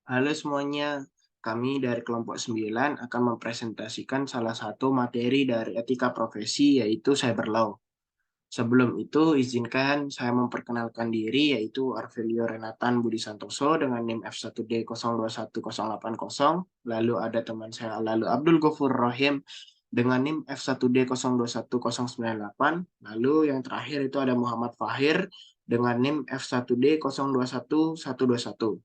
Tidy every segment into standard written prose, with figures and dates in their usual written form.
Halo semuanya, kami dari kelompok 9 akan mempresentasikan salah satu materi dari etika profesi yaitu cyber law. Sebelum itu, izinkan saya memperkenalkan diri yaitu Arvelio Renatan Budi Santoso dengan NIM F1D021080, lalu ada teman saya lalu Abdul Ghafur Rohim dengan NIM F1D021098, lalu yang terakhir itu ada Muhammad Fahir dengan NIM F1D021121.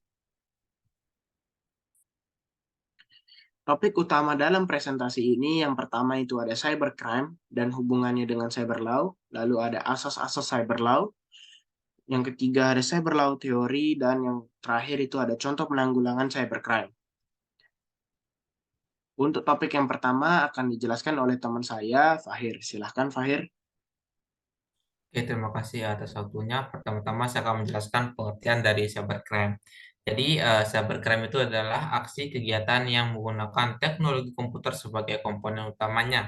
Topik utama dalam presentasi ini yang pertama itu ada cybercrime dan hubungannya dengan cyber law, lalu ada asas-asas cyber law, yang ketiga ada cyber law teori, dan yang terakhir itu ada contoh penanggulangan cybercrime. Untuk topik yang pertama akan dijelaskan oleh teman saya, Fahir. Silahkan, Fahir. Oke, terima kasih atas waktunya. Pertama-tama saya akan menjelaskan pengertian dari cybercrime. Jadi, cybercrime itu adalah aksi kegiatan yang menggunakan teknologi komputer sebagai komponen utamanya.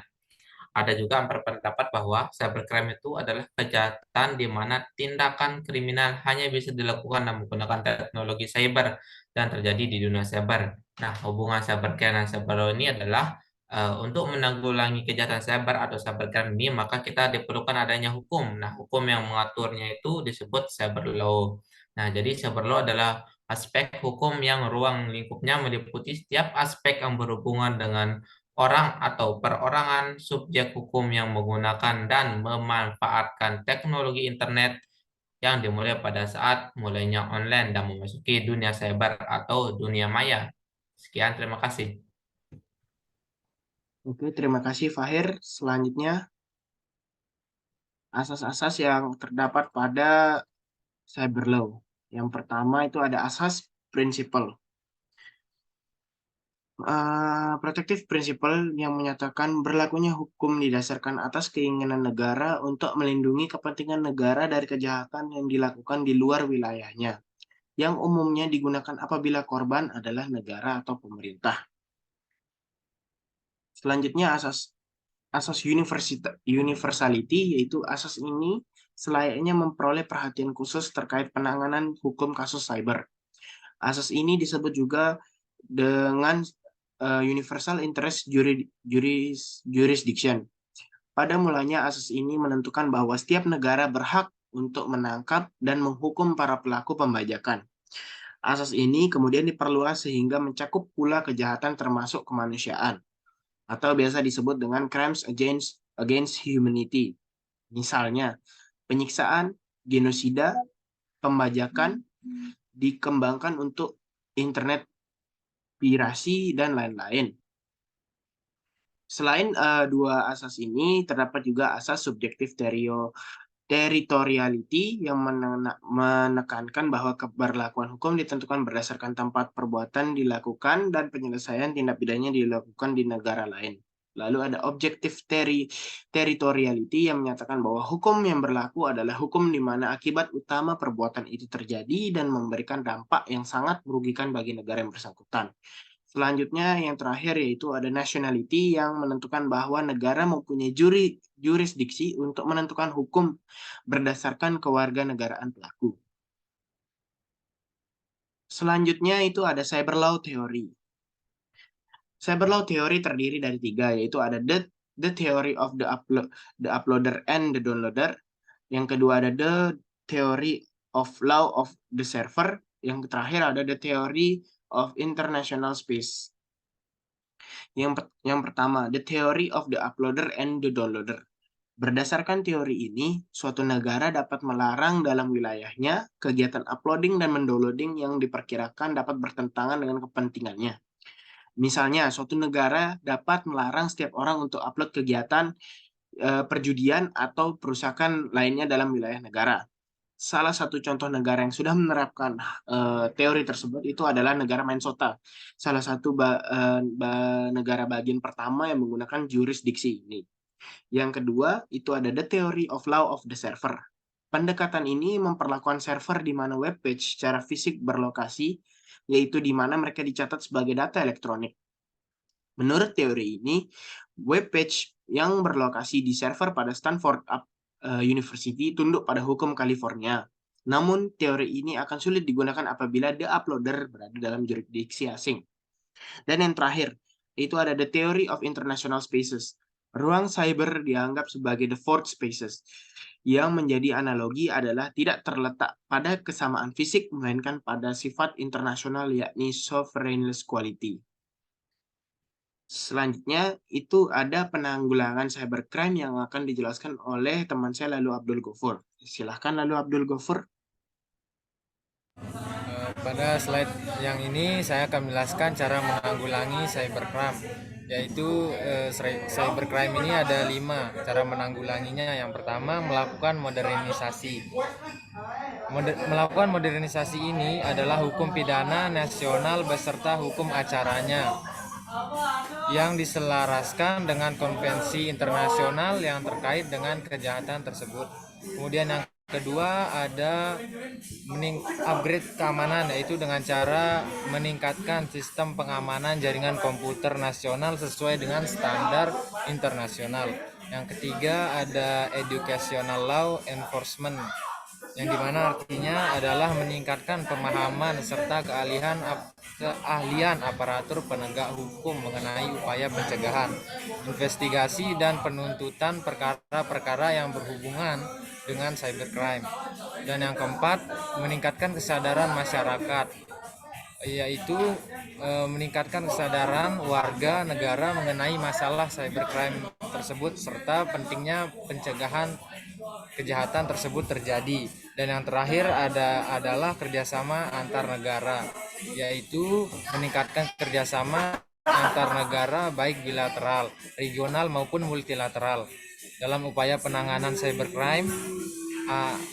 Ada juga yang berpendapat bahwa cybercrime itu adalah kejahatan di mana tindakan kriminal hanya bisa dilakukan dengan menggunakan teknologi cyber dan terjadi di dunia cyber. Nah, hubungan cybercrime dan cyber law ini adalah untuk menanggulangi kejahatan cyber atau cybercrime ini, maka kita diperlukan adanya hukum. Nah, hukum yang mengaturnya itu disebut cyber law. Nah, jadi cyber law adalah aspek hukum yang ruang lingkupnya meliputi setiap aspek yang berhubungan dengan orang atau perorangan subjek hukum yang menggunakan dan memanfaatkan teknologi internet yang dimulai pada saat mulainya online dan memasuki dunia cyber atau dunia maya. Sekian, terima kasih. Oke, terima kasih, Fahir. Selanjutnya, asas-asas yang terdapat pada cyber law. Yang pertama itu ada asas prinsipal. Protective principle yang menyatakan berlakunya hukum didasarkan atas keinginan negara untuk melindungi kepentingan negara dari kejahatan yang dilakukan di luar wilayahnya, yang umumnya digunakan apabila korban adalah negara atau pemerintah. Selanjutnya asas asas universality, yaitu asas ini selayaknya memperoleh perhatian khusus terkait penanganan hukum kasus cyber. Asas ini disebut juga dengan universal interest jurisdiction. Pada mulanya asas ini menentukan bahwa setiap negara berhak untuk menangkap dan menghukum para pelaku pembajakan. Asas ini kemudian diperluas sehingga mencakup pula kejahatan termasuk kemanusiaan atau biasa disebut dengan crimes against humanity. Misalnya, penyiksaan, genosida, pembajakan dikembangkan untuk internet pirasi, dan lain-lain. Selain dua asas ini, terdapat juga asas subjektif territoriality yang menekankan bahwa keberlakuan hukum ditentukan berdasarkan tempat perbuatan dilakukan dan penyelesaian tindak pidana dilakukan di negara lain. Lalu ada objective territoriality yang menyatakan bahwa hukum yang berlaku adalah hukum di mana akibat utama perbuatan itu terjadi dan memberikan dampak yang sangat merugikan bagi negara yang bersangkutan. Selanjutnya yang terakhir yaitu ada nationality yang menentukan bahwa negara mempunyai jurisdiksi untuk menentukan hukum berdasarkan kewarganegaraan pelaku. Selanjutnya itu ada cyber law theory. Cyber law theory terdiri dari tiga, yaitu ada the theory of the uploader and the downloader. Yang kedua ada the theory of law of the server. Yang terakhir ada the theory of international space. Yang pertama, the theory of the uploader and the downloader. Berdasarkan teori ini, suatu negara dapat melarang dalam wilayahnya kegiatan uploading dan mendownloading yang diperkirakan dapat bertentangan dengan kepentingannya. Misalnya, suatu negara dapat melarang setiap orang untuk upload kegiatan perjudian atau perusakan lainnya dalam wilayah negara. Salah satu contoh negara yang sudah menerapkan teori tersebut itu adalah negara Minnesota, salah satu negara bagian pertama yang menggunakan jurisdiksi ini. Yang kedua, itu ada the theory of law of the server. Pendekatan ini memperlakukan server di mana web page secara fisik berlokasi, yaitu di mana mereka dicatat sebagai data elektronik. Menurut teori ini, web page yang berlokasi di server pada Stanford University tunduk pada hukum California. Namun, teori ini akan sulit digunakan apabila the uploader berada dalam jurisdiksi asing. Dan yang terakhir, itu ada the theory of international spaces. Ruang cyber dianggap sebagai the fourth spaces. Yang menjadi analogi adalah tidak terletak pada kesamaan fisik, melainkan pada sifat internasional yakni sovereignless quality. Selanjutnya, itu ada penanggulangan cybercrime yang akan dijelaskan oleh teman saya Lalu Abdul Ghafur. Silahkan Lalu Abdul Ghafur. Pada slide yang ini saya akan menjelaskan cara menanggulangi cybercrime, yaitu cybercrime ini ada 5 cara menanggulanginya. Yang pertama, melakukan modernisasi. Melakukan modernisasi ini adalah hukum pidana nasional beserta hukum acaranya yang diselaraskan dengan konvensi internasional yang terkait dengan kejahatan tersebut. Kemudian yang kedua ada upgrade keamanan, yaitu dengan cara meningkatkan sistem pengamanan jaringan komputer nasional sesuai dengan standar internasional. Yang ketiga ada educational law enforcement, yang dimana artinya adalah meningkatkan pemahaman serta keahlian aparatur penegak hukum mengenai upaya pencegahan, investigasi, dan penuntutan perkara-perkara yang berhubungan dengan cybercrime. Dan yang keempat, meningkatkan kesadaran masyarakat, yaitu meningkatkan kesadaran warga negara mengenai masalah cybercrime tersebut serta pentingnya pencegahan kejahatan tersebut terjadi. Dan yang terakhir adalah kerjasama antar negara, yaitu meningkatkan kerjasama antar negara baik bilateral, regional maupun multilateral dalam upaya penanganan cybercrime,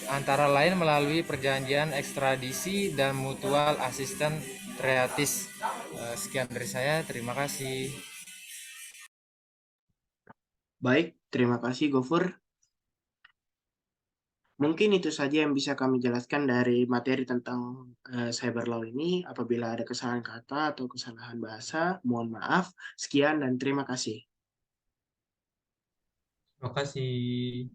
antara lain melalui perjanjian ekstradisi dan mutual assistance treaties. Sekian dari saya, terima kasih. Baik, terima kasih Gofur. Mungkin itu saja yang bisa kami jelaskan dari materi tentang cyber law ini. Apabila ada kesalahan kata atau kesalahan bahasa, mohon maaf. Sekian dan terima kasih. Terima kasih.